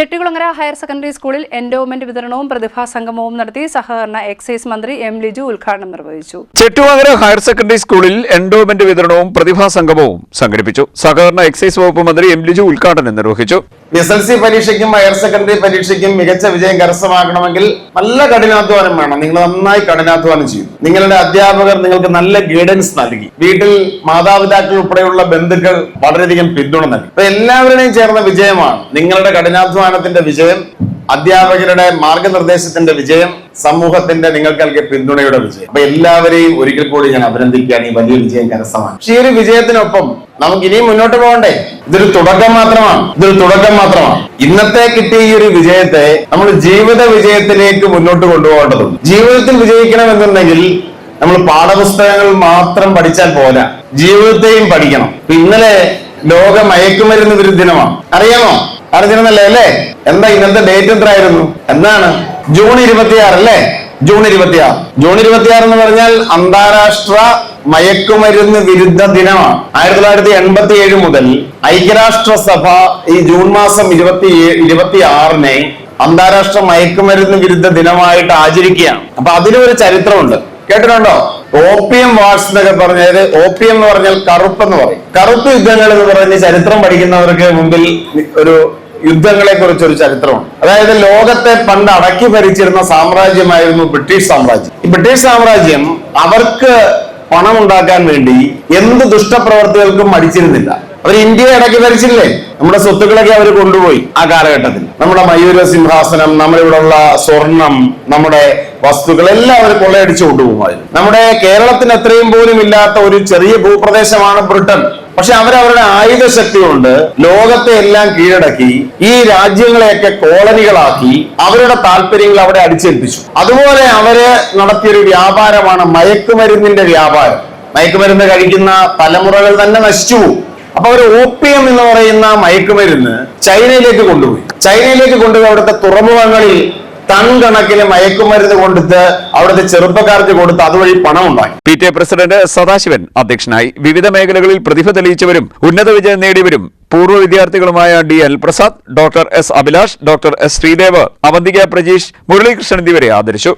Chettikulangara higher secondary സ്കൂളിൽ endowment വിതരണവും പ്രതിഭാ സംഗമവും നടത്തി സഹകരണ എക്സൈസ് മന്ത്രി എം ലിജു ഉദ്ഘാടനം നിർവഹിച്ചു. ചെട്ടികുളങ്ങര ഹയർ സെക്കൻഡറി സ്കൂളിൽ എൻഡോവ്മെന്റ് വിതരണവും പ്രതിഭാ സംഗമവും സംഘടിപ്പിച്ചു. സഹകരണ എക്സൈസ് വകുപ്പ് മന്ത്രി എം ലിജു ഉദ്ഘാടനം നിർവഹിച്ചു. SLC പരീക്ഷയ്ക്കും ഹയർ സെക്കൻഡറി പരീക്ഷയ്ക്കും മികച്ച വിജയം കരസ്ഥമാക്കണമെങ്കിൽ നല്ല കഠിനാധ്വാനം വേണം. നിങ്ങൾ നന്നായി കഠിനാധ്വാനം ചെയ്യും. നിങ്ങളുടെ അധ്യാപകർ നിങ്ങൾക്ക് നല്ല ഗൈഡൻസ് നൽകി. വീട്ടിൽ മാതാപിതാക്കൾ ഉൾപ്പെടെയുള്ള ബന്ധുക്കൾ വളരെയധികം പിന്തുണ നൽകി. അപ്പൊ എല്ലാവരുടെയും ചേർന്ന വിജയമാണ് നിങ്ങളുടെ കഠിനാധ്വാനത്തിന്റെ വിജയം, അധ്യാപകരുടെ മാർഗനിർദ്ദേശത്തിന്റെ വിജയം, സമൂഹത്തിന്റെ നിങ്ങൾക്ക് നൽകിയ പിന്തുണയുടെ വിജയം. അപ്പൊ എല്ലാവരെയും ഒരിക്കൽ കൂടി ഞാൻ അഭിനന്ദിക്കുകയാണ്. ഈ വലിയ വിജയം കരസ്ഥമാണ്. പക്ഷേ ഈ ഒരു വിജയത്തിനൊപ്പം നമുക്ക് ഇനിയും മുന്നോട്ട് പോകണ്ടേ? ഇതൊരു തുടക്കം മാത്രമാണ്. ഇന്നത്തെ കിട്ടിയ ഈ ഒരു വിജയത്തെ നമ്മൾ ജീവിത വിജയത്തിലേക്ക് മുന്നോട്ട് കൊണ്ടുപോകേണ്ടതുണ്ട്. ജീവിതത്തിൽ വിജയിക്കണമെന്നുണ്ടെങ്കിൽ നമ്മൾ പാഠപുസ്തകങ്ങൾ മാത്രം പഠിച്ചാൽ പോരാ, ജീവിതത്തെയും പഠിക്കണം. ഇന്നലെ ലോക മയക്കുമരുന്ന് വിരുദ്ധ ദിനമാണ്. അറിയാമോ? അറിഞ്ഞിരുന്നല്ലേ അല്ലേ? എന്താ ഇന്നത്തെ ഡേറ്റ് എത്രയായിരുന്നു? എന്നാണ്? ജൂൺ 26 അല്ലേ? ജൂൺ 26 എന്ന് പറഞ്ഞാൽ അന്താരാഷ്ട്ര മയക്കുമരുന്ന് വിരുദ്ധ ദിനമാണ്. 1987 മുതൽ ഐക്യരാഷ്ട്രസഭ ഈ ജൂൺ മാസം 26-നെ അന്താരാഷ്ട്ര മയക്കുമരുന്ന് വിരുദ്ധ ദിനമായിട്ട് ആചരിക്കുകയാണ്. അപ്പൊ അതിനൊരു ചരിത്രമുണ്ട്. കേട്ടിട്ടുണ്ടോ? ഓപ്പിയം വാർസ് എന്നൊക്കെ പറഞ്ഞാൽ, ഓപ്പിയം എന്ന് പറഞ്ഞാൽ കറുപ്പ് എന്ന് പറയും. കറുപ്പ് യുദ്ധങ്ങൾ എന്ന് പറഞ്ഞ് ചരിത്രം പഠിക്കുന്നവർക്ക് മുമ്പിൽ ഒരു യുദ്ധങ്ങളെ കുറിച്ചൊരു ചരിത്രമാണ്. അതായത് ലോകത്തെ പണ്ട് അടക്കി ഭരിച്ചിരുന്ന സാമ്രാജ്യമായിരുന്നു ബ്രിട്ടീഷ് സാമ്രാജ്യം. ഈ ബ്രിട്ടീഷ് സാമ്രാജ്യം അവർക്ക് പണം ഉണ്ടാക്കാൻ വേണ്ടി എന്ത് ദുഷ്ടപ്രവർത്തികൾക്കും മടിച്ചിരുന്നില്ല. അവർ ഇന്ത്യയെ അടക്കി ഭരിച്ചില്ലേ? നമ്മുടെ സ്വത്തുക്കളൊക്കെ അവർ കൊണ്ടുപോയി. ആ കാലഘട്ടത്തിൽ നമ്മുടെ മയൂര സിംഹാസനം, നമ്മളിവിടെയുള്ള സ്വർണം, നമ്മുടെ വസ്തുക്കൾ എല്ലാം അവർ കൊള്ളയടിച്ചു കൊണ്ടുപോകുമായിരുന്നു. നമ്മുടെ കേരളത്തിന് എത്രയും പോലും ഇല്ലാത്ത ഒരു ചെറിയ ഭൂപ്രദേശമാണ് ബ്രിട്ടൻ. പക്ഷെ അവരവരുടെ ആയുധ ശക്തി കൊണ്ട് ലോകത്തെ എല്ലാം കീഴടക്കി ഈ രാജ്യങ്ങളെയൊക്കെ കോളനികളാക്കി അവരുടെ താല്പര്യങ്ങൾ അവിടെ അടിച്ചേൽപ്പിച്ചു. അതുപോലെ അവര് നടത്തിയൊരു വ്യാപാരമാണ് മയക്കുമരുന്നിന്റെ വ്യാപാരം. മയക്കുമരുന്ന് കഴിക്കുന്ന തലമുറകൾ തന്നെ നശിച്ചു പോകും. അപ്പൊ അവർ ഓപ്പിയം എന്ന് പറയുന്ന മയക്കുമരുന്ന് ചൈനയിലേക്ക് കൊണ്ടുപോയി അവിടുത്തെ തുറമുഖങ്ങളിൽ ടൺ കണക്കിന് മയക്കുമരുന്ന് കൊടുത്ത് അവിടുത്തെ ചെറുപ്പക്കാർക്ക് കൊടുത്ത് അതുവഴി പണം ഉണ്ടായി. PTA പ്രസിഡന്റ് സദാശിവൻ അധ്യക്ഷനായി. വിവിധ മേഖലകളിൽ പ്രതിഭ തെളിയിച്ചവരും ഉന്നത വിജയം നേടിയവരും പൂർവ്വ വിദ്യാർത്ഥികളുമായ DL Prasad, doctor S Abhilash, doctor S Sreedev, Avanthika Prajeesh, Muralikrishnan എന്നിവരെ ആദരിച്ചു.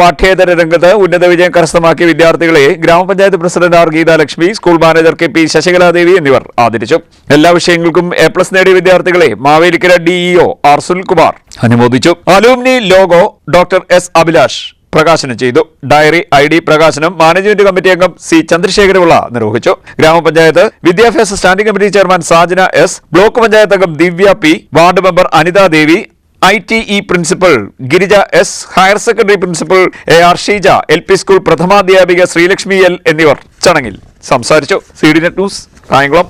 പാഠ്യേതര രംഗത്ത് ഉന്നത വിജയം കരസ്ഥമാക്കിയ വിദ്യാർത്ഥികളെ grama panchayat president R Geethalakshmi, school manager KP Sasikaladevi എന്നിവർ ആദരിച്ചു. എല്ലാ വിഷയങ്ങൾക്കും A+ നേടിയ വിദ്യാർത്ഥികളെ മാവേലിക്കര DEO R സുനിൽകുമാർ അനുമോദിച്ചു. Alumni logo doctor S Abhilash പ്രകാശനം ചെയ്തു. ഡയറി ID പ്രകാശനം മാനേജ്മെന്റ് കമ്മിറ്റി അംഗം C ചന്ദ്രശേഖരപിള്ള നിർവഹിച്ചു. ഗ്രാമപഞ്ചായത്ത് വിദ്യാഭ്യാസ standing committee chairman Sajana S, block panchayat അംഗം Divya P, ward member Anitha Devi, ITE principal Girija S, higher secondary principal AR Sheeja, LP school പ്രഥമാധ്യാപിക ശ്രീലക്ഷ്മി L എന്നിവർ ചടങ്ങിൽ സംസാരിച്ചു. CDNet news Kayamkulam.